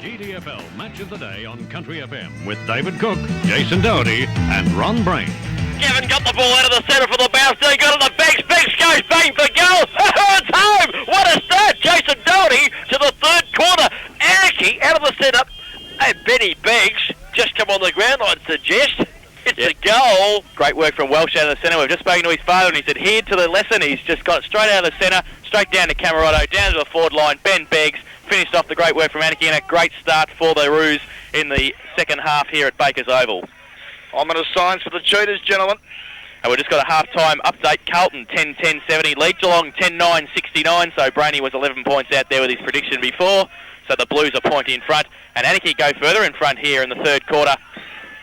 GDFL Match of the Day on Country FM with David Cook, Jason Doherty and Ron Brain. Gavin got the ball out of the centre for the bounce. They got it. The Beggs goes bang for goal. It's home. What a start. Jason Doherty to the third quarter. Anakie out of the centre. And Benny Beggs just come on the ground, I'd suggest. It's a goal. Great work from Welsh out of the centre. We've just spoken to his father and he said, here to the lesson. He's just got it straight out of the centre, straight down to Camerotto, down to the forward line. Ben Beggs finished off the great work from Anakie, and a great start for the Roos in the second half here at Bakers Oval. Ominous signs for the Cheetahs, gentlemen. And we've just got a half-time update. Carlton 10-10-70, lead Geelong 10-9-69, so Brainy was 11 points out there with his prediction before. So the Blues are pointing in front, and Anakie go further in front here in the third quarter.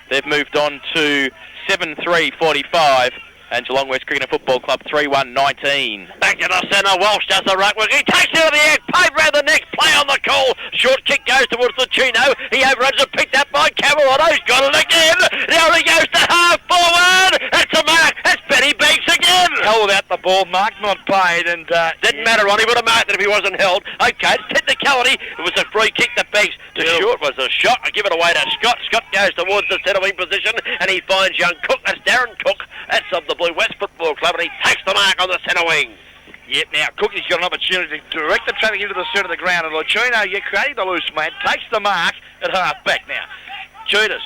They've moved on to 7-3-45, and Geelong West Cricket and Football Club 3-1-19. Back to the centre, Walsh does the right work. He takes it out of the air, paid round the neck, play on the call. Short kick goes towards the Chino. He overruns it, picked up by Camerotto. He's got it again. Now he goes to half forward. That's a mark. That's Benny Beggs again. Held out the ball, mark not paid, and didn't matter, Ronnie. Would have marked it if he wasn't held. Okay, it's technicality. It was a free kick to Beggs. Too short was a shot. I give it away to Scott. Scott goes towards the centre wing position, and he finds young Cook. That's Darren Cook. That's of the Blue West Football Club, and he takes the mark on the centre wing. Yep, now Cookie's got an opportunity to direct the traffic into the centre of the ground, and Lucino, you're creating the loose man, takes the mark at half back now. Cheetahs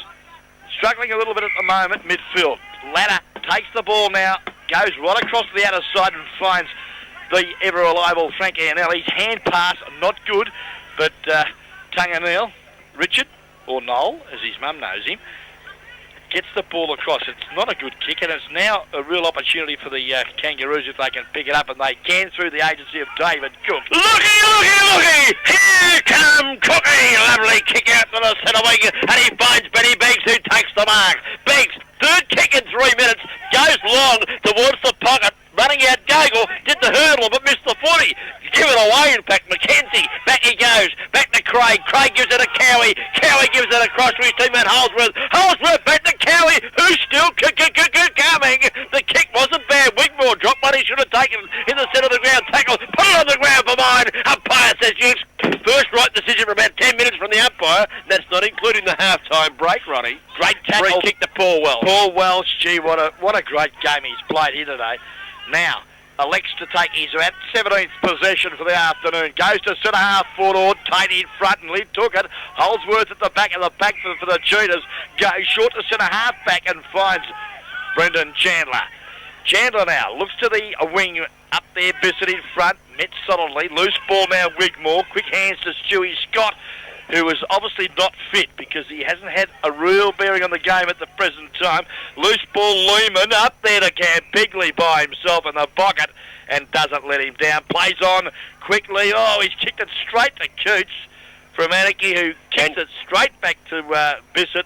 struggling a little bit at the moment, midfield. Ladder takes the ball now, goes right across the outer side and finds the ever-reliable Frank Anelli's hand pass, not good, but Tunganil, Richard, or Noel, as his mum knows him, gets the ball across. It's not a good kick, and it's now a real opportunity for the Kangaroos if they can pick it up, and they can through the agency of David Cook. Looky! Here come Cookie! Lovely kick out to the centre wing, and he finds Benny Beggs, who takes the mark. Beggs, third kick in 3 minutes, goes long towards the pocket, running out Gagel, did the hurdle but missed the 40. Give it away, in fact. McKenzie, back he goes, back to Craig. Craig gives it to Cowie. Cowie gives it across to his teammate Holsworth. Holsworth back to Cowie, who's still coming. The kick wasn't bad. Wigmore dropped one he should have taken in the centre of the ground. Tackle, put it on the ground for mine. Umpire says yes. First right decision for about 10 minutes from the umpire. That's not including the half-time break, Ronnie. Great tackle. Free kick to Paul Welsh. Paul Welsh, gee, what a great game he's played here today. Now, elects to take his 17th possession for the afternoon. Goes to centre half forward, Tate in front, and Lee took it. Holsworth at the back of the pack for the Cheetahs. Goes short to centre half back and finds Brendan Chandler. Chandler now looks to the wing up there, Bissett in front, met solidly. Loose ball now, Wigmore. Quick hands to Stewie Scott, who is obviously not fit because he hasn't had a real bearing on the game at the present time. Loose ball, Lehman up there to Cam Bigley by himself in the pocket and doesn't let him down. Plays on quickly. Oh, he's kicked it straight to Coots from Anakie, who kicks it straight back to Bissett.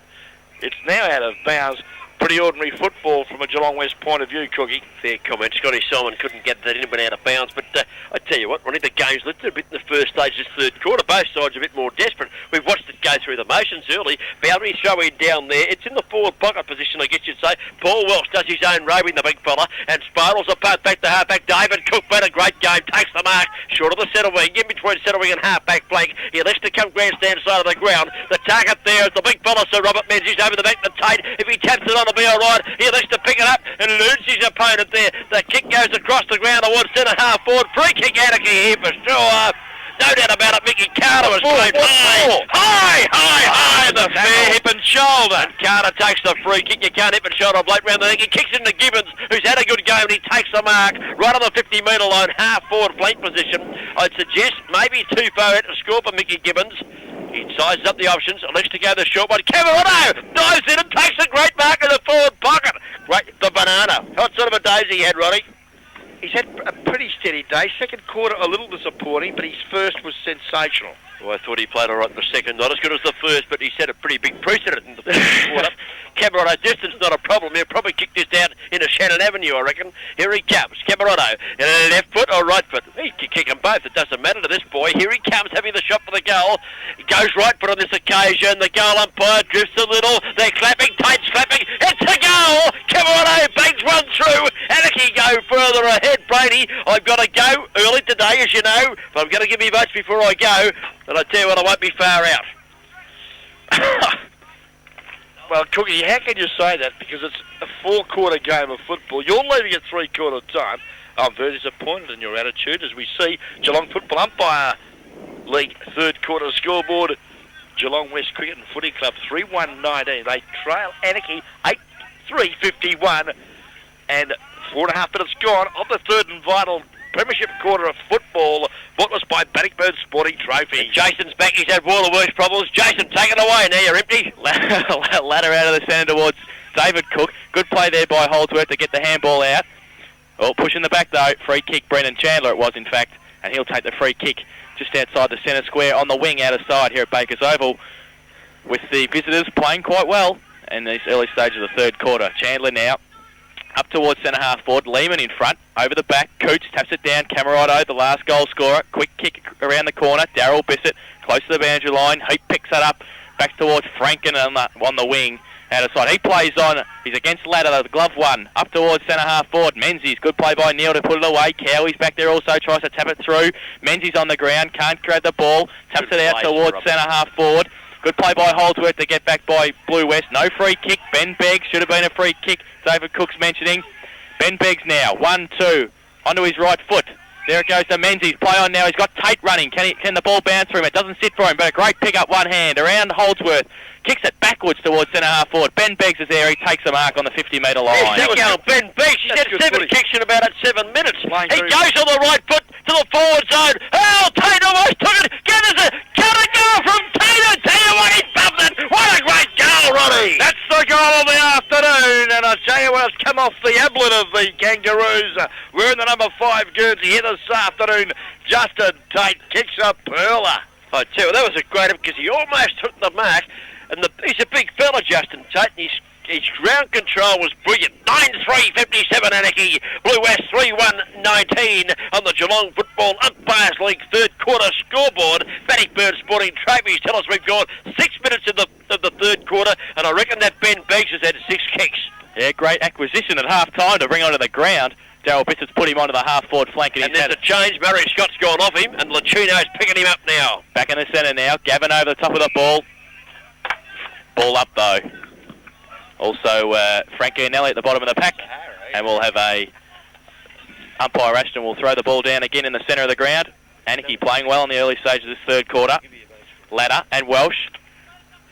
It's now out of bounds. Pretty ordinary football from a Geelong West point of view, Cookie. Fair comment. Scotty Simon couldn't get that in and out of bounds, but I tell you what, Ronnie, the game's lifted a bit in the first stage this third quarter. Both sides are a bit more desperate. We've watched it go through the motions early. Boundary throwing down there. It's in the forward pocket position, I guess you'd say. Paul Welsh does his own roving, the big fella, and spirals apart back to half-back. David Cook made a great game, takes the mark, short of the centre wing, in between centre wing and half-back flank. He lets to come grandstand side of the ground. The target there is the big fella, Sir Robert Menzies, over the back to Tate. If he taps it on, it'll be all right. He lets to pick it up and eludes his opponent there. The kick goes across the ground towards centre half forward. Free kick Anakie here for sure. No doubt about it, Mickey Carter was straight high, the fair hip and shoulder. And Carter takes the free kick. You can't hip and shoulder a bloke round the neck. He kicks into Gibbons, who's had a good game, and he takes the mark right on the 50-metre line, half forward flank position. I'd suggest maybe too far out to score for Mickey Gibbons. He sizes up the options, elects to go the short one. Camerotto dives in and takes a great mark in the forward pocket. Great, the banana. What sort of a day he had, Ronnie? He's had a pretty steady day. Second quarter a little disappointing, but his first was sensational. Well, I thought he played all right in the second. Not as good as the first, but he set a pretty big precedent in the first quarter. Camerotto distance not a problem. He'll probably kick this down into Shannon Avenue, I reckon. Here he comes. Camerotto. Left foot or right foot? He can kick them both. It doesn't matter to this boy. Here he comes, having the shot for the goal. He goes right foot on this occasion. The goal umpire drifts a little. They're clapping. Tate's clapping. It's a goal! Camerotto bangs one through. Anakie go further ahead. Brady, I've got to go early today, as you know. But I'm going to give you votes before I go. And I tell you what, I won't be far out. Well, Cookie, how can you say that? Because it's a 4-quarter game of football. You're leaving at 3-quarter time. I'm very disappointed in your attitude as we see Geelong Football Umpire League 3rd quarter scoreboard. Geelong West Cricket and Footy Club 3-1-19. They trail Anakie 8-3-51 and 4.5 minutes gone of the 3rd and vital Premiership quarter of football, brought us by Bannockburn Sporting Trophy. And Jason's back. He's had one of the worst problems. Jason, take it away. Now you're empty. Ladder out of the centre towards David Cook. Good play there by Holdsworth to get the handball out. Oh, pushing the back though. Free kick, Brendan Chandler it was in fact. And he'll take the free kick just outside the centre square on the wing out of side here at Bakers Oval. With the visitors playing quite well in these early stages of the 3rd quarter. Chandler now up towards centre half forward. Lehman in front. Over the back. Cooch taps it down. Camerado, the last goal scorer. Quick kick around the corner. Darryl Bissett close to the boundary line. He picks that up. Back towards Franken on the wing. Out of sight. He plays on. He's against Ladder, the glove one. Up towards centre half forward. Menzies. Good play by Neil to put it away. Cowie's back there also. Tries to tap it through. Menzies on the ground. Can't grab the ball. Taps it out towards centre half forward. Good play by Holdsworth to get back by Blue West. No free kick. Ben Beggs should have been a free kick. David Cook's mentioning. Ben Beggs now. 1-2. Onto his right foot. There it goes to Menzies. Play on now. He's got Tate running. Can the ball bounce for him? It doesn't sit for him, but a great pick up one hand. Around Holdsworth. Kicks it backwards towards centre half forward. Ben Beggs is there. He takes the mark on the 50-metre line. Yes, there go. Ben Beggs. He's had 7 kicks in about 7 minutes. He goes on the right foot to the forward zone. Oh, Tate almost took it. Can it go from Tate? I tell you what, he bumped it. What a great goal, Ronnie. That's the goal of the afternoon, and I tell you what, it's come off the ablet of the Kangaroos. We're in the number 5 Guernsey here this afternoon. Justin Tate kicks a perler. I tell you, that was a great because he almost took the mark. And he's a big fella, Justin Tate, and his ground control was brilliant. 9-3-57 Anakie, Blue West 3-1-19 on the Geelong Football Umpires League 3rd quarter scoreboard. Bannockburn Sporting Trophies tell us we've gone 6 minutes of the 3rd quarter, and I reckon that Ben Beggs has had 6 kicks. Yeah, great acquisition at half-time to bring onto the ground. Darryl Bissett's put him onto the half-forward flank. And there's a change. Murray Scott's gone off him, and Lacino's picking him up now. Back in the centre now. Gavin over the top of the ball. Ball up though. Also Frankie and Nelly at the bottom of the pack, and we'll have a umpire Ashton will throw the ball down again in the centre of the ground. Anakie playing well in the early stages of this 3rd quarter. Ladder and Welsh.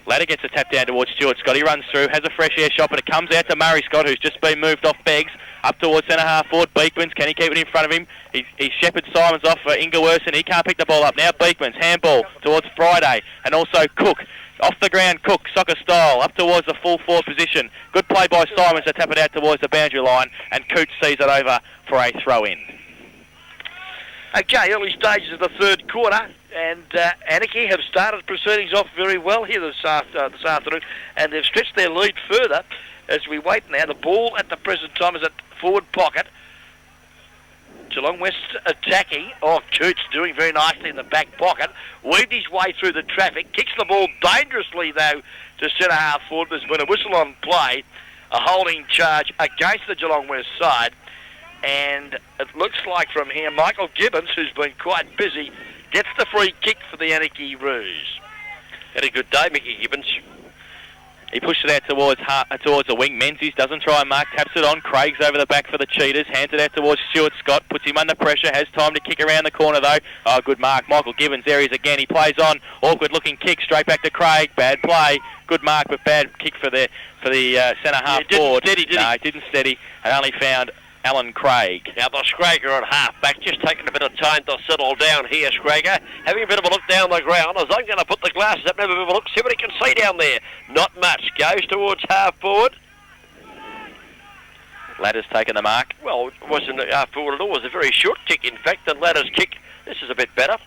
Ladder gets a tap down towards Stewart Scott. He runs through, has a fresh air shot, but it comes out to Murray Scott, who's just been moved off Beggs. Up towards centre half forward. Beekmans, can he keep it in front of him? He shepherds Simons off for Ingerwerson. He can't pick the ball up now. Beekmans, handball towards Friday, and also Cook. Off the ground, Cook, soccer style, up towards the full forward position. Good play by Simons to tap it out towards the boundary line, and Cooch sees it over for a throw-in. Okay, early stages of the 3rd quarter, and Anakie have started proceedings off very well here this afternoon, and they've stretched their lead further as we wait now. The ball at the present time is at forward pocket. Geelong West attacking. Oh, Cooch doing very nicely in the back pocket. Weaved his way through the traffic. Kicks the ball dangerously, though, to centre half forward. There's been a whistle on play. A holding charge against the Geelong West side. And it looks like from here, Michael Gibbons, who's been quite busy, gets the free kick for the Anakie Roos. Had a good day, Mickey Gibbons. He pushed it out towards the wing. Menzies doesn't try and mark, taps it on. Craig's over the back for the Cheetahs, hands it out towards Stewart Scott, puts him under pressure, has time to kick around the corner though. Oh, good mark. Michael Gibbons, there he is again. He plays on, awkward looking kick straight back to Craig. Bad play, good mark, but bad kick for the centre half forward. No, it didn't steady, and only found Alan Craig. Now the Scrager at half back, just taking a bit of time to settle down here, Scrager. Having a bit of a look down the ground as I'm going to put the glasses up and have a bit of a look, see what he can see down there. Not much. Goes towards half forward. Ladder's taken the mark. Well, it wasn't half forward at all. It was a very short kick, in fact, and Ladder's kick. This is a bit better.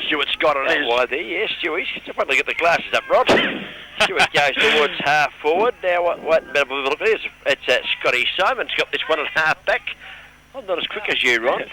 Stewart's got it wide there. Yes, Stewie. Just want to get the glasses up, Rod. Stewart goes towards half forward. Now, what look there's it's Scotty Simon's got this one at half back. I'm not as quick as you, Ron.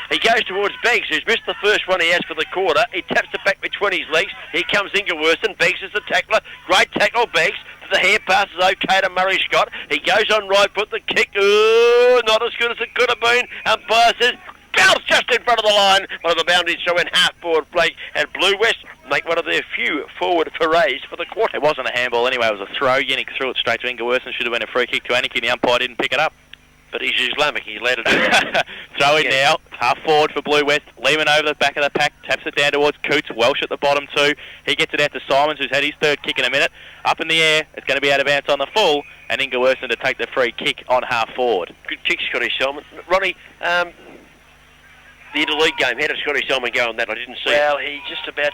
He goes towards Beggs, who's missed the first one he has for the quarter. He taps it back between his legs. Here comes Ingerworth. Beggs is the tackler. Great tackle, Beggs. The hair pass is okay to Murray Scott. He goes on right foot. The kick, not as good as it could have been. Umpire says, go Powell's just in front of the line. One of the boundaries throw in half-forward flank, and Blue West make one of their few forward forays for the quarter. It wasn't a handball anyway, it was a throw. Yannick threw it straight to Ingerworsen. Should have been a free kick to Anakie, and the umpire didn't pick it up. But he's Islamic, he's allowed to do that. Throw in now, half forward for Blue West. Lehman over the back of the pack, taps it down towards Coots. Welsh at the bottom too. He gets it out to Simons, who's had his third kick in a minute. Up in the air, it's going to be out of bounds on the full, and Ingerworsen to take the free kick on half forward. Good kick, Scotty Simon. Ronnie, the interleague game, how did Scotty Simon go on that? I didn't see Well, he just about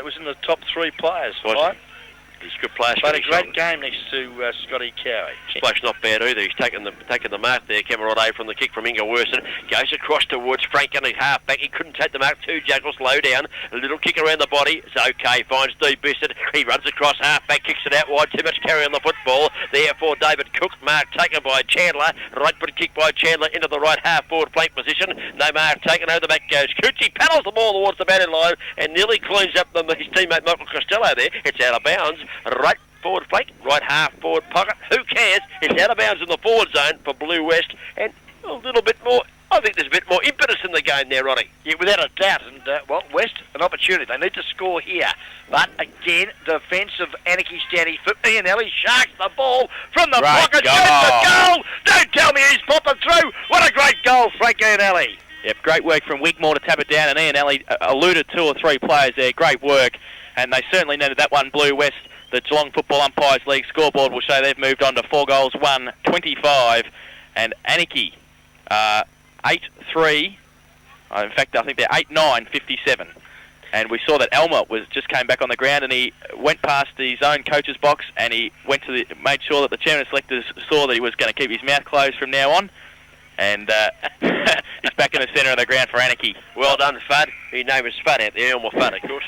was in the top 3 players, right? He's a good player, But Scotty a great Simon. game next to Scotty Cowie. Splash not bad either. He's taken the mark there. Cameron from the kick from Ingerworsen. Goes across towards Frank and his half back. He couldn't take the mark. 2 Jackals low down. A little kick around the body. It's okay. Finds Steve Bissett. He runs across half back. Kicks it out wide. Too much carry on the football. Therefore David Cook. Mark taken by Chandler. Right foot kick by Chandler into the right half forward flank position. No mark taken. Over the back goes Coots. He paddles the ball towards the boundary line and nearly cleans up his teammate Michael Costello there. It's out of bounds. Right forward flank, right half forward pocket. Who cares? It's out of bounds in the forward zone for Blue West, and a little bit more. I think there's a bit more impetus in the game there, Ronnie. Yeah, without a doubt. And, West, an opportunity. They need to score here. But, again, defensive Anakie standing for Ianelli. Sharks the ball from the pocket. Shoots the goal! Don't tell me he's popping through. What a great goal, Frank Ianelli. Yep, great work from Wigmore to tap it down, and Ianelli eluded 2 or 3 players there. Great work, and they certainly needed that one. Blue West, the Geelong Football Umpires League scoreboard will show they've moved on to 4 goals, 1, 25, and Anakie 8-3. In fact, I think they're 8-9, 57. And we saw that Elmer just came back on the ground, and he went past his own coach's box, and he made sure that the chairman of selectors saw that he was going to keep his mouth closed from now on. And he's back in the centre of the ground for Anakie. Well done, Fudd. His name is Fudd out there, Elmer Fudd, of course.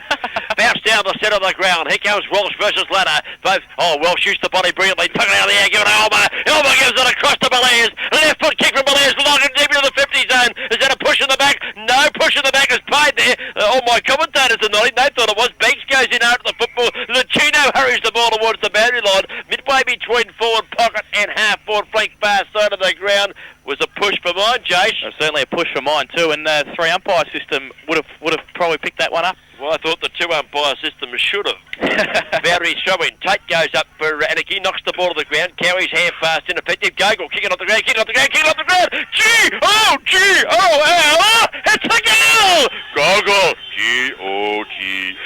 Bounce down the centre of the ground. Here comes Walsh versus Ladder. Welsh shoots the body brilliantly. Tuck it out of the air, give it to Elmer. Elmer gives it across to Belair's. Left foot kick from Belair's, long and deep into the 50 zone. Is that a push in the back? No push in the back is paid there. All my commentators are nodding. They thought it was. Banks goes in after the football. Lucino hurries the ball towards the boundary line. Midway between forward pocket and half forward flank far side of the ground. Was a push for mine, Jace. Certainly a push for mine too, and the 3 umpire system would have probably picked that one up. Well, I thought the 2 umpire system should have. Boundary throw-in. Tate goes up for Anakie, knocks the ball to the ground. Cowie's hand fast, ineffective. Gogol kicking off the ground, kicking off the ground, kicking off the ground. G-O-G-O-L. It's a goal! Gogol. G-O-G-O-L.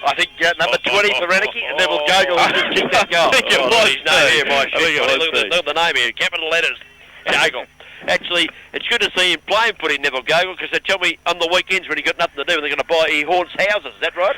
I think number 20 for Anakie, and Neville Gogol just kicked that goal. I think it was. His name here, my shit. Look Look at the name here, capital letters. Gogol. Actually, it's good to see him playing footy, Neville Gogol, because they tell me on the weekends when he got nothing to do, they're going to buy haunts houses. Is that right?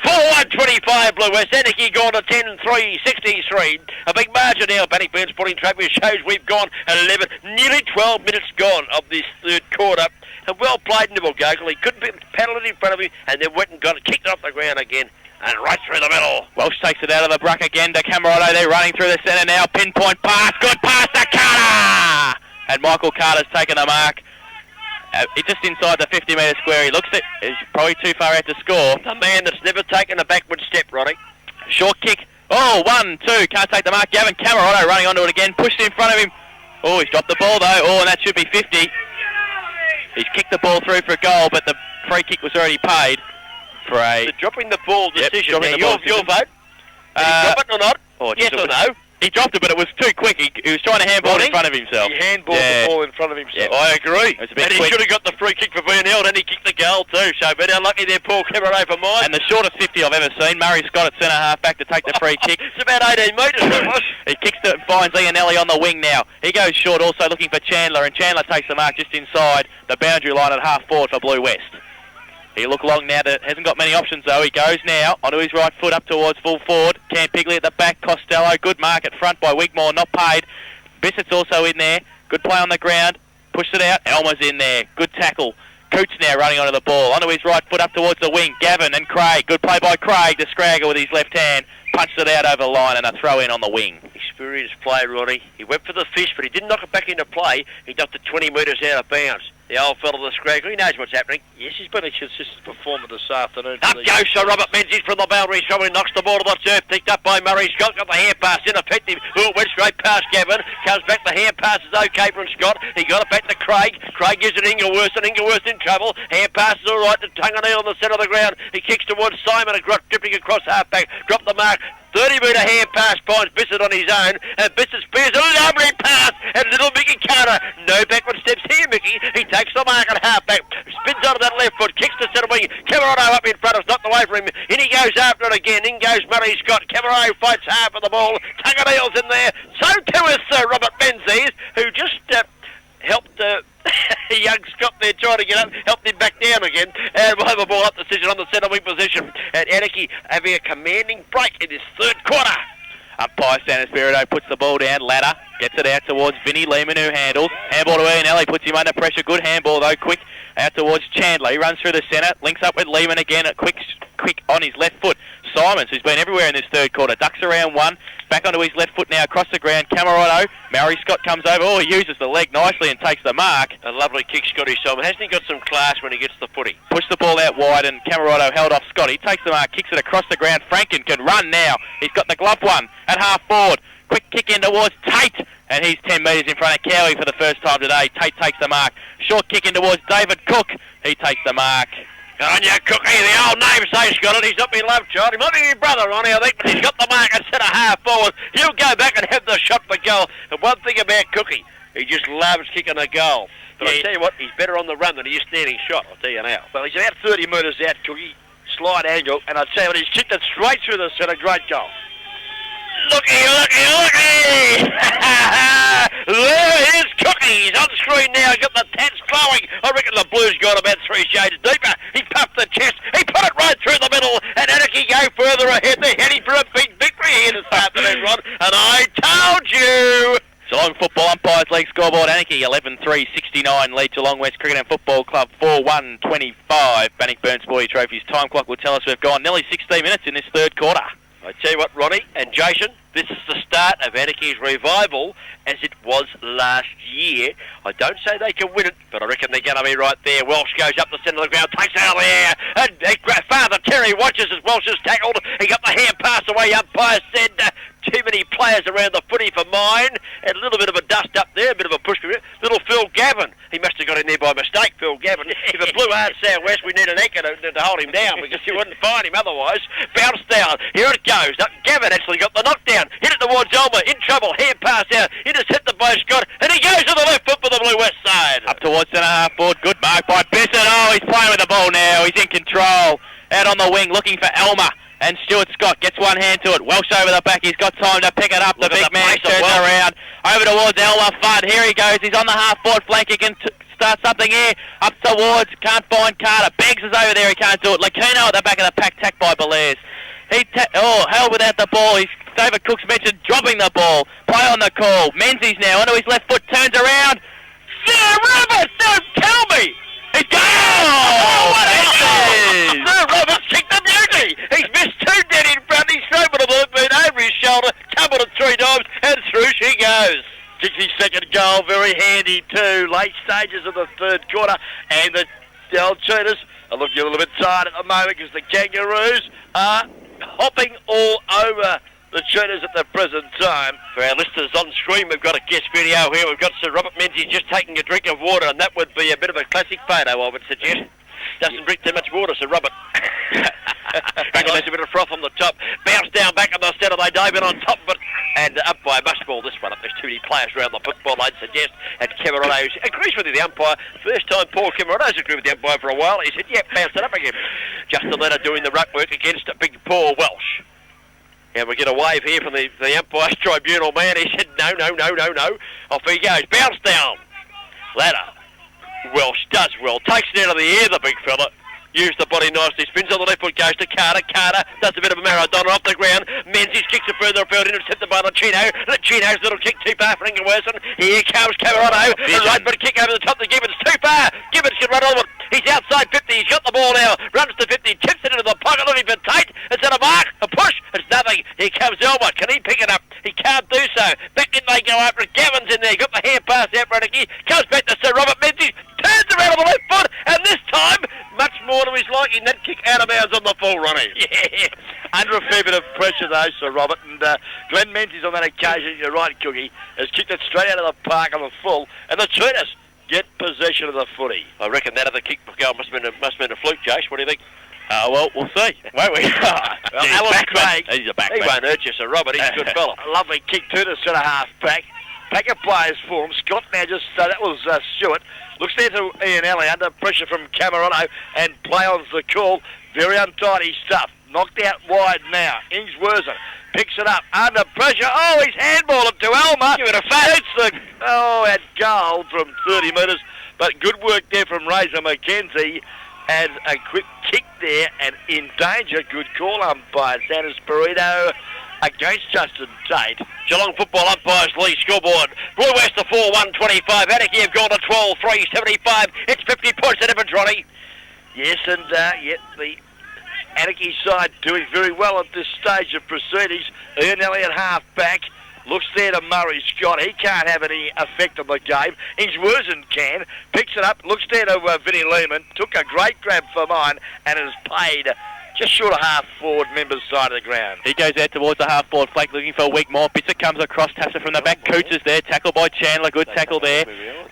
4-1-25 Blue West. Anakie gone to 10-3, 63. A big margin now. Bannockburn's putting trophy shows we've gone 11, nearly 12 minutes gone of this third quarter. And well played, Neville Gogol. He couldn't paddle it in front of him, and then went and got it, kicked it off the ground again. And right through the middle. Welsh takes it out of the bruck again to Camerotto. They're running through the centre now. Pinpoint pass. Good pass to Carter. And Michael Carter's taken the mark. It's just inside the 50-metre square. He looks at it. He's probably too far out to score. The man that's never taken a backward step, Ronnie. Short kick. Oh, 1-2. Can't take the mark. Gavin Camerotto running onto it again. Pushed in front of him. Oh, he's dropped the ball, though. Oh, and that should be 50. He's kicked the ball through for a goal, but the free kick was already paid. For a dropping the ball decision. Yep, your vote. Did he drop it or not? Yes or no? He dropped it, but it was too quick. He was trying to handball in front of himself. He handballed the ball in front of himself. Yeah. I agree. It was a bit and quick. He should have got the free kick for being held, and he kicked the goal too. So very unlucky there, Paul Cameron for mine. And the shortest 50 I've ever seen. Murray Scott at centre half back to take the free kick. It's about 18 metres. It was. He kicks it and finds Ianelli on the wing now. He goes short, also looking for Chandler, and Chandler takes the mark just inside the boundary line at half forward for Blue West. He look long now, that hasn't got many options though. He goes now onto his right foot up towards full forward. Cam Pigley at the back, Costello, good mark at front by Wigmore, not paid. Bissett's also in there, good play on the ground, pushed it out, Elmer's in there, good tackle. Coots now running onto the ball, onto his right foot up towards the wing. Gavin and Craig, good play by Craig to Scragger with his left hand, punched it out over the line and a throw in on the wing. Experienced play, Ronnie. He went for the fish, but he didn't knock it back into play. He knocked it 20 metres out of bounds. The old fella, the scragger, he knows what's happening. Yes, he's been a consistent performer this afternoon. Up goes Sir Robert Menzies from the boundary. Showing knocks the ball to the turf. Picked up by Murray Scott. Got the hand pass ineffective. Went straight past Gavin. Comes back. The hand pass is okay from Scott. He got it back to Craig. Craig gives it Ingleworth, and Ingleworth in trouble. Hand pass is all right to Tunganee on the centre of the ground. He kicks towards Simon. Dripping across half-back. Drop the mark. 30-metre hand pass finds Bissett on his own, and Bissett spears a lovely pass, and little Mickey Carter, no backward steps here, Mickey. He takes the mark at half-back, spins onto that left foot, kicks to centre wing. Camerado up in front, it's knocked away from him. In he goes after it again. In goes Murray Scott. Camerado fights hard for the ball. Tunganeel's in there. So too is Sir Robert Menzies, who just helped young Scott there trying to get up, helped him back down again, and we'll have a ball up decision on the centre wing position. And Anakie having a commanding break in this third quarter. Umpire San Espirito puts the ball down. Ladder gets it out towards Vinnie Lehman, who handles. Handball to Ian Ellie, puts him under pressure. Good handball though, quick out towards Chandler. He runs through the centre, links up with Lehman again. Quick on his left foot. Simons, who's been everywhere in this third quarter, ducks around one. Back onto his left foot now, across the ground. Camerado. Murray Scott comes over. Oh, he uses the leg nicely and takes the mark. A lovely kick, Scotty Simon. Hasn't he got some class when he gets the footy? Pushed the ball out wide and Camerado held off Scott. He takes the mark, kicks it across the ground. Franken can run now. He's got the glove one at half forward. Quick kick in towards Tate. And he's 10 metres in front of Cowie for the first time today. Tate takes the mark. Short kick in towards David Cook. He takes the mark. Good on you, Cookie. The old namesake's got it. He's not my love child. He might be my brother, Ronnie, I think, but he's got the mark and set a half forward. He'll go back and have the shot for goal. And one thing about Cookie, he just loves kicking a goal. But I tell you what, he's better on the run than he is standing shot, I'll tell you now. Well, he's about 30 metres out, Cookie. Slight angle, and I tell you what, he's kicked it straight through the centre. Great goal. Looky! There is Cookie. He's on screen now. Got the tats glowing. I reckon the Blues got about 3 shades deeper. He puffed the chest. He put it right through the middle. And Anakie go further ahead. They're heading for a big victory here this afternoon, Ron. And I told you. Geelong Football Umpires League scoreboard. Anakie 11-3-69 lead Geelong West Cricket and Football Club 4-1-25. Bannockburn Sporty Trophies. Time clock will tell us we've gone nearly 16 minutes in this third quarter. I tell you what, Ronnie and Jason, this is the start of Anakie's revival as it was last year. I don't say they can win it, but I reckon they're going to be right there. Welsh goes up the centre of the ground, takes it out of the air, and Father Terry watches as Welsh is tackled. He got the hand pass away. Umpire said too many players around the footy for mine, and a little bit of a dust up there, a bit of a push for it. Little Phil Gavin, he must have got in there by mistake, Phil Gavin. If it blew hard southwest, we need an anchor to hold him down because you wouldn't find him otherwise. Bounced down, here it goes. Gavin actually got the knockdown, hit it towards Elmer, in trouble, hand pass out, intercepted by Scott, and he goes to the left foot for the Blue West side. Up towards centre half forward, good mark by Bissett. Oh, he's playing with the ball now, he's in control. Out on the wing, looking for Elmer. And Stuart Scott gets one hand to it. Welsh over the back. He's got time to pick it up. The big man turns around. Over towards Elmer Fudd. Here he goes. He's on the half-forward flank. He can start something here. Up towards. Can't find Carter. Beggs is over there. He can't do it. Lacino at the back of the pack. Tacked by Belair. Held without the ball. David Cook's mentioned dropping the ball. Play on the call. Menzies now onto his left foot. Turns around. Sir Robert! Don't tell me! He's gone! Oh, what is this? Sir Robert's kicked the beauty! He's missed 2 dead in front. He's thrown it a little bit over his shoulder, tumbled it 3 times, and through she goes. 62nd goal, very handy too. Late stages of the third quarter, and the old Cheetahs are looking a little bit tired at the moment because the Kangaroos are hopping all over the Cheetahs at the present time. For our listeners on screen, we've got a guest video here. We've got Sir Robert Menzies just taking a drink of water, and that would be a bit of a classic photo, I would suggest. Doesn't drink too much water, Sir Robert. He likes a bit of froth on the top. Bounce down back on the centre. They dive in on top of it. And umpire must ball this one up. There's too many players around the football, I'd suggest. And Camerado agrees with the umpire. First time Paul Camerado's agreed with the umpire for a while. He said, yep, bounce it up again. Justin Leonard doing the ruck work against big Paul Welsh. And we get a wave here from the umpire's tribunal man. He said, no. Off he goes. Bounce down. Ladder. Welsh does well. Takes it out of the air, the big fella. Used the body nicely. Spins on the left foot. Goes to Carter. Carter does a bit of a Maradona off the ground. Menzies kicks it further afield. Intercepted by Lacino. Lacino's little kick too far for Ingleworth. Here comes Camerado. The right foot kick over the top to Gibbons. Too far. Gibbons can run on it. He's outside 50. He's got the ball now. Runs to 50. Tips it into the pocket. Looking for Tate. It's at a mark. A push. It's nothing. Here comes Elmer. Can he pick it up? He can't do so. Back in they go after it. Gavin's in there. Got the hand pass out for Anakie. Comes back to Sir Robert Menzies. Turns around. pressure though, Sir Robert, and Glenn Menzies on that occasion, you're right, Cookie, has kicked it straight out of the park on the full, and the Cheetahs get possession of the footy. I reckon that other kick goal must have been a fluke, Jace. What do you think? Well, we'll see, won't we? Alan Craig, he's a backman. He won't hurt you, Sir Robert. He's a good fella. A lovely kick to the centre half back. Pack of players for him. Scott now just, that was Stewart. Looks there to Ian Ellie under pressure from Camerano, and play on's the call. Very untidy stuff. Knocked out wide now. Ings Worsen picks it up under pressure. Oh, he's handballed it to Elmer. Give it a fat. It's at goal from 30 metres. But good work there from Razor McKenzie. And a quick kick there and in danger. Good call umpire. Sanders Burrito against Justin Tate. Geelong football umpires lead scoreboard. Blue West to 4-1-25. Anakie have gone to 12-3-75. It's 50 points at Evans, Ronnie. Yes, and the Anakie side doing very well at this stage of proceedings. Ian Elliott half back. Looks there to Murray Scott. He can't have any effect on the game. Ings Worsen can. Picks it up. Looks there to Vinnie Lehman. Took a great grab for mine and has paid just short of half forward members side of the ground. He goes out towards the half forward flank looking for Wigmore. Bissett comes across, taps it from the back. Coots is there. Tackled by Chandler. Good tackle there.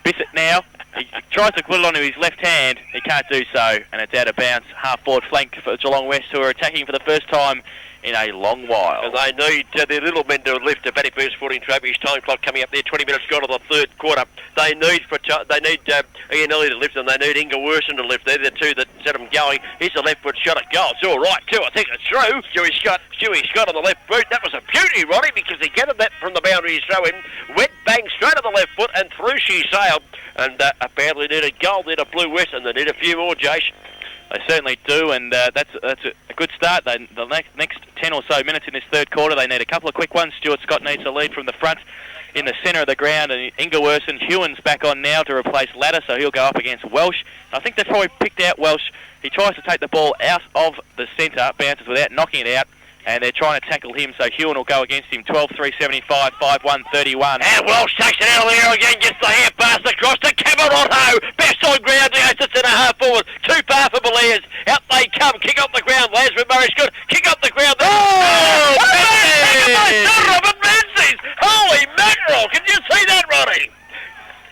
Bissett now. He tries to put it onto his left hand. He can't do so. And it's out of bounds. Half forward flank for Geelong West, who are attacking for the first time in a long while. And they need their little men to lift the Bannockburn Sporting Trophies. Time clock coming up there. 20 minutes gone to the third quarter. They need Ian Ellie to lift them. They need Inga Worsen to lift. They're the two that set them going. Here's a left foot shot at goal. It's all right too. I think it's through. Stewie Scott on the left boot. That was a beauty, Ronnie, because he gathered that from the boundary throw in. Went bang straight on the left foot and through she sailed. And apparently need a goal there to Blue West, and they need a few more, Jace. They certainly do, and that's a good start. The next 10 or so minutes in this third quarter, they need a couple of quick ones. Stuart Scott needs a lead from the front in the centre of the ground, and Inga Worsen. Hewen's back on now to replace Ladder, so he'll go up against Welsh. I think they've probably picked out Welsh. He tries to take the ball out of the centre, bounces without knocking it out, and they're trying to tackle him, so Hewen will go against him. 12-3-75, 5-1-31. And Welsh takes it out of the air again, gets the hand pass across to Camerano. Best on ground against the centre half forward. Too far for Beliers. Out they come. Kick off the ground. Lansbury Murray's good. Kick off the ground. Oh! Robert Menzies! Holy mackerel! Can you see that, Ronnie?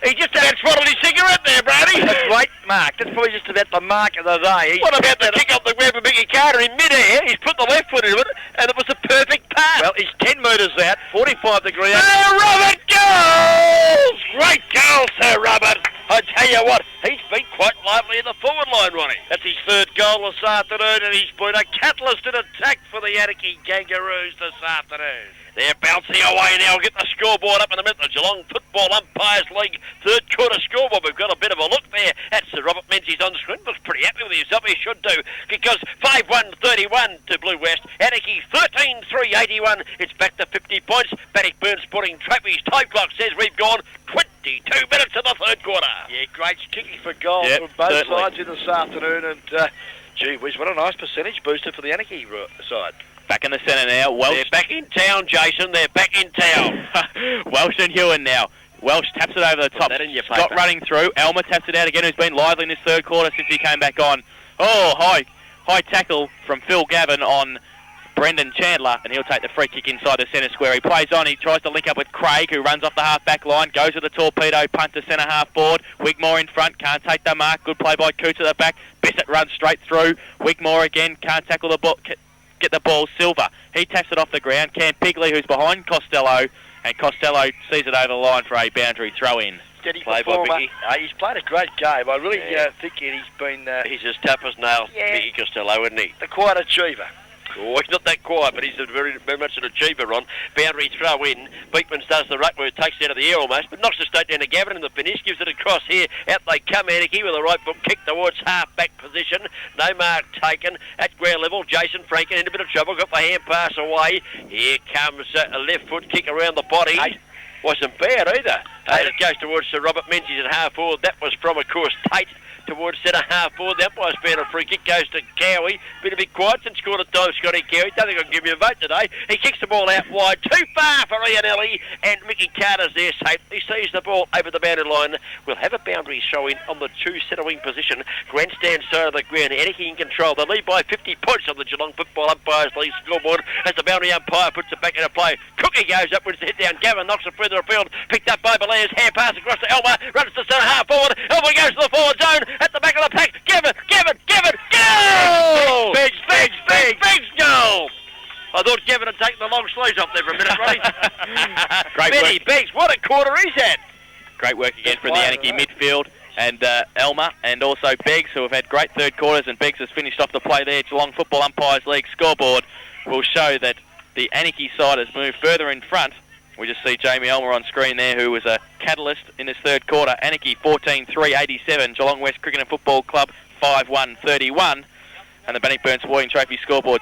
He just had a throttled his cigarette there, Brady. That's great mark. That's probably just about the mark of the day. What about the kick off the ground for Mickey Carter in mid-air? He's put the left foot into it, and it was a perfect pass. Well, he's 10 metres out, 45 degree out. Sir Robert goals! Great goal, Sir Robert. I tell you what, he's been quite lively in the forward line, Ronnie. That's his third goal this afternoon, and he's been a catalyst in attack for the Anakie Kangaroos this afternoon. They're bouncing away now. Get the scoreboard up in the middle. The Geelong Football Umpires League third quarter scoreboard. We've got a bit of a look there. That's Sir Robert Menzies on screen. Looks pretty happy with himself. He should do, because 5-1-31 to Blue West. Anakie 13-3-81. It's back to 50 points. Bannockburn Sporting Trophies. Time clock says we've gone 22 minutes in the third quarter. Yeah, great kicking for goal from both sides in this afternoon. And gee whiz, what a nice percentage booster for the Anakie side. Back in the centre now. Welsh. They're back in town, Jason. They're back in town. Welsh and Hewen now. Welsh taps it over the top. Scott running through. Elmer taps it out again, who's been lively in this third quarter since he came back on. Oh, high tackle from Phil Gavin on Brendan Chandler, and he'll take the free kick inside the centre square. He plays on. He tries to link up with Craig, who runs off the half-back line, goes with the torpedo, punt to centre half forward. Wigmore in front, can't take the mark. Good play by Coots at the back. Bissett runs straight through. Wigmore again, can't tackle the ball. Get the ball. Silver, he taps it off the ground. Cam Pigley, who's behind Costello, and Costello sees it over the line for a boundary throw-in. Steady performer. He's played a great game. I really think he's been... he's as tough as nails, Mickey Costello, isn't he? The quiet achiever. Oh, he's not that quiet, but he's very, very much an achiever, Ron. Boundary throw in. Beekman does the ruck where it takes it out of the air almost, but knocks it straight down to Gavin in the finish, gives it across here. Out they come, Anakie with a right foot kick towards half-back position. No mark taken. At ground level, Jason Franken in a bit of trouble. Got the hand pass away. Here comes a left foot kick around the body. Wasn't bad either. It goes towards Sir Robert Menzies at half forward. That was from, of course, Tate. towards centre half forward. The umpire's found a free kick, goes to Cowie. Been a bit quiet since quarter time, Scotty Cowie. Don't think I can give you a vote today. He kicks the ball out wide, too far for Ian Ellie, and Mickey Carter's there safe. He sees the ball over the boundary line. We'll have a boundary showing on the 2 centre wing position. Grandstand side of the ground. Anakie in control. They lead by 50 points on the Geelong Football Umpires League scoreboard as the boundary umpire puts it back into play. Cookie goes upwards to hit down. Gavin knocks it further afield. Picked up by Belair's. Hand pass across to Elmer. Runs to centre half forward. Elmer goes to the forward zone at the back of the pack. Gavin, goal! Biggs, goal! I thought Gavin had taken the long sleeves off there for a minute, Ronnie. Great Benny work. Biggs, what a quarter he's had. Great work again from the Anakie midfield. And Elmer and also Beggs, who have had great third quarters, and Beggs has finished off the play there. Geelong Football Umpires League scoreboard will show that the Anakie side has moved further in front. We just see Jamie Elmer on screen there, who was a catalyst in this third quarter. Anakie 14-3-87, Geelong West Cricket and Football Club 5-1-31. And the Bannockburn Sporting Trophy scoreboard,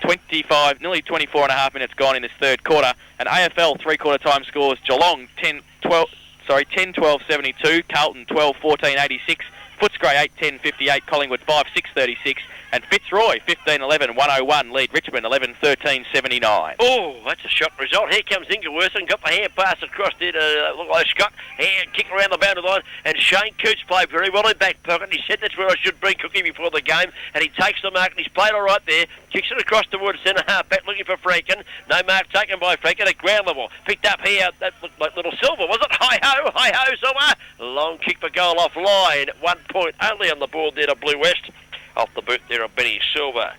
nearly 24 and a half minutes gone in this third quarter. And AFL three-quarter time scores, Geelong 10-12-72, Carlton 12-14-86, Footscray 8-10-58, Collingwood 5-6-36, and Fitzroy 15-11-101, lead Richmond 11-13-79. Oh, that's a shot result. Here comes Ingleworth and got the hand pass across there to look like Scott. Hand kick around the boundary line, and Shane Coots played very well in back pocket. He said that's where I should bring Cookie before the game, and he takes the mark, and he's played all right there. Kicks it across towards centre half back, looking for Franken. No mark taken by Franken at ground level. Picked up here. That looked like little Silver, was it? Hi ho, Silver. Long kick for goal off line. 1 point only on the board there to Blue West. Off the boot there of Benny Silver.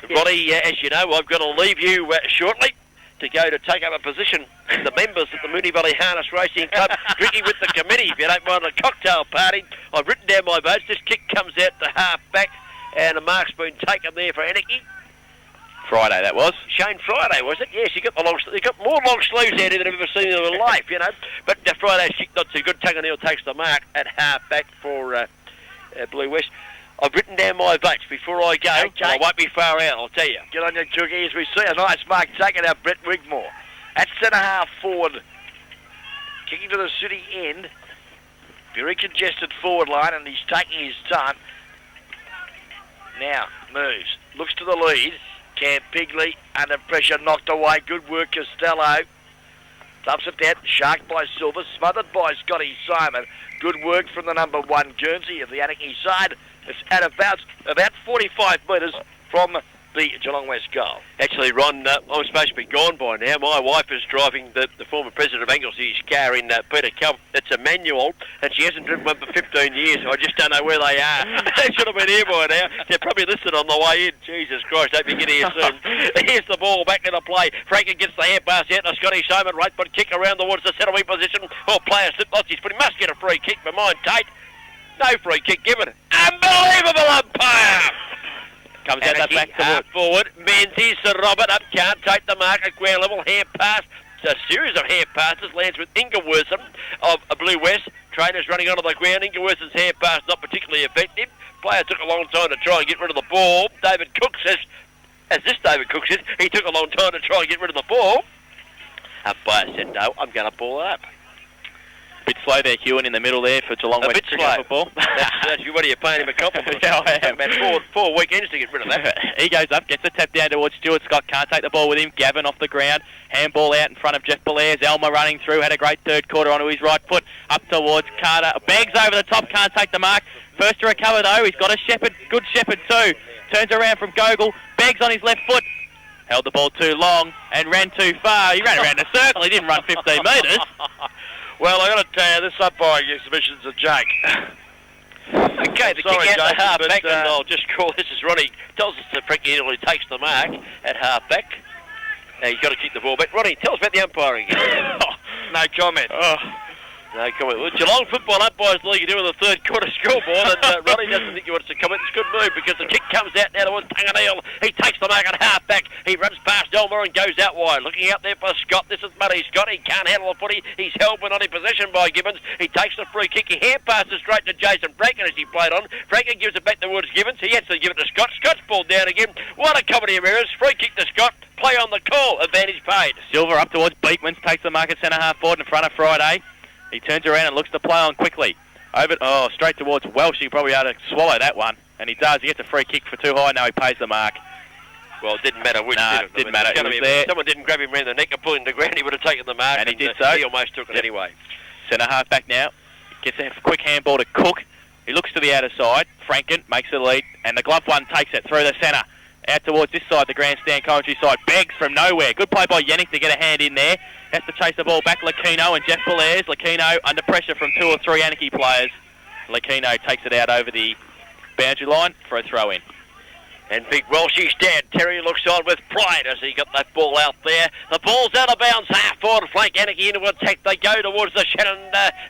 Ronnie, as you know, I'm going to leave you shortly to go to take up a position with the members at the Moonee Valley Harness Racing Club, drinking with the committee, if you don't mind, a cocktail party. I've written down my votes. This kick comes out to half back, and a mark's been taken there for Anakie. Friday, that was. Shane Friday, was it? Yes, he got more long sleeves out here than I've ever seen in my life, you know. But Friday's kick not too good. Tunganil takes the mark at half back for Blue West. I've written down my votes before I go. Okay. I won't be far out, I'll tell you. Get on your cookie as we see a nice mark taken out Brett Wigmore. At centre half forward. Kicking to the city end. Very congested forward line, and he's taking his time. Now, moves. Looks to the lead. Cam Pigley under pressure, knocked away. Good work, Costello. Dumps it down, sharked by Silver, smothered by Scotty Simon. Good work from the number 1 Guernsey of the Anakie side. It's at about 45 metres from the Geelong West goal. Actually, Ron, I'm supposed to be gone by now. My wife is driving the former president of Anglesy's car in Peter Cup. It's a manual, and she hasn't driven one for 15 years, so I just don't know where they are. They should have been here by now. They're probably listed on the way in. Jesus Christ, hope you get here soon. Here's the ball back into play. Franken gets the hand pass out to Scotty Simon. Right foot kick around towards the centre wing position. Oh, player slipped lost his foot. He must get a free kick for mine, Tate. No free kick given. Unbelievable umpire! Comes out that back forward. Menzies to Robert up. Can't take the mark at ground level. Hand pass. It's a series of hand passes. Lands with Ingleworth of Blue West. Trainers running onto the ground. Ingleworth's hand pass not particularly effective. Player took a long time to try and get rid of the ball. David Cook says, he took a long time to try and get rid of the ball. Umpire said, no, I'm going to ball it up. Bit slow there, Hewan, in the middle there for Geelong West Cricket Football. That's what are you paying him a compliment? Yeah, I am. About four weekends to get rid of that. He goes up, gets a tap down towards Stuart Scott, can't take the ball with him. Gavin off the ground, handball out in front of Jeff Belair's. Elmer running through, had a great third quarter onto his right foot, up towards Carter. Bags over the top, can't take the mark. First to recover though, he's got a Shepherd, good Shepherd too. Turns around from Gogol, Bags on his left foot. Held the ball too long and ran too far. He ran around the circle, he didn't run 15 metres. Well, I got to tell you, this umpiring exhibition's a joke. Okay, the kick out to half back, and I'll just call this is Ronnie. Tells us that Frankie Italy takes the mark at half back. Now you've got to kick the ball back. Ronnie, tell us about the umpiring. No comment. No comment. Well, Geelong Football Umpires League are doing the third quarter scoreboard, and Ronnie doesn't think he wants to comment. It's a good move because the kick comes out now towards Tunganil. He takes the mark at half back. He runs past Elmer and goes out wide. Looking out there for Scott. This is Muddy Scott. He can't handle the footy. He's held when not in possession by Gibbons. He takes the free kick. He hand passes straight to Jason Franken as he played on. Franken gives it back towards Gibbons. He has to give it to Scott. Scott's ball down again. What a comedy of errors. Free kick to Scott. Play on the call. Advantage paid. Silver up towards Beekman. Takes the mark at centre half forward in front of Friday. He turns around and looks to play on quickly. Straight towards Welsh. He probably ought to swallow that one. And he does. He gets a free kick for too high. No, he pays the mark. Well, it didn't matter which. No, it didn't matter. It was there. Someone didn't grab him around the neck and pull him to the ground, he would have taken the mark. And he did so. He almost took it anyway. Centre half back now. Gets a quick handball to Cook. He looks to the outer side. Franken makes the lead. And the glove one takes it through the centre. Out towards this side, the grandstand commentary side. Beggs from nowhere. Good play by Yannick to get a hand in there. Has to chase the ball back. Lakino and Jeff Belair's. Lakino under pressure from 2 or 3 Anakie players. Lakino takes it out over the boundary line for a throw-in. And big Welshie's dad, Terry, looks on with pride as he got that ball out there. The ball's out of bounds, half forward flank, Anakie into attack. They go towards the Shannon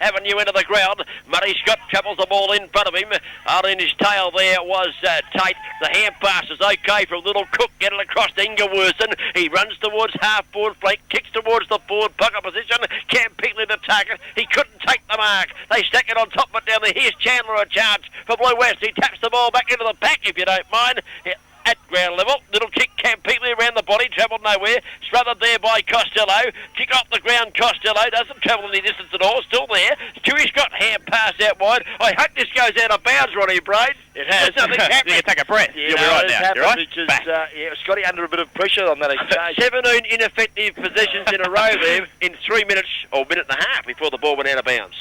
Avenue into the ground. Murray Scott travels the ball in front of him. Out in his tail there was Tate. The hand pass is okay from Little Cook. Get it across to Ingerworson. He runs towards half forward flank, kicks towards the forward pocket position. Cam Peatley the target. He couldn't take the mark. They stack it on top of it down there. Here's Chandler a charge for Blue West. He taps the ball back into the pack, if you don't mind. At ground level, little kick, Cam Peatley around the body, travelled nowhere, smothered there by Costello, kick off the ground, Costello, doesn't travel any distance at all, still there, Stewie's got hand pass out wide. I hope this goes out of bounds, Ronnie Braid. It has. Nothing happening. You can take a breath. Yeah, You'll be right now. You're right. Because, Scotty under a bit of pressure on that exchange. 17 ineffective possessions in a row there in 3 minutes, or minute and a half before the ball went out of bounds.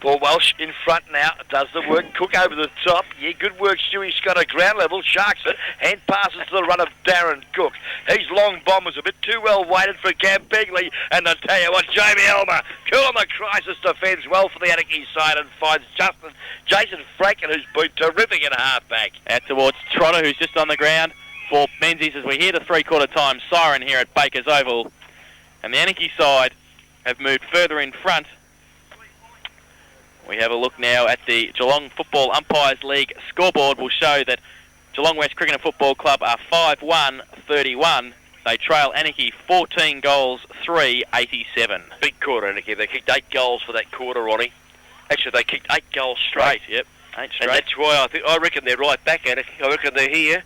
Paul Welsh in front now, does the work. Cook over the top. Yeah, good work, Stewie Scott at ground level. Sharks it. Hand passes to the run of Darren Cook. His long bomb was a bit too well weighted for Cam Begley. And I tell you what, Jamie Elmer, cool on the crisis defence well for the Anakie side and finds Jason Franken, who's been terrific in half-back. Out towards Trotter, who's just on the ground for Menzies as we hear the three-quarter time siren here at Baker's Oval. And the Anakie side have moved further in front. We have a look now at the Geelong Football Umpires League scoreboard. Will show that Geelong West Cricket and Football Club are 5-1-31. They trail Anakie 14 goals, 3-87. Big quarter, Anakie. They kicked 8 goals for that quarter, Ronnie. Actually, they kicked 8 goals straight. Yep, 8 straight. And that's why I reckon they're right back at it. I reckon they're here.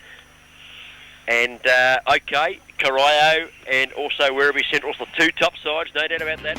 And, okay, Corio and also Werribee Central's the 2 top sides, no doubt about that.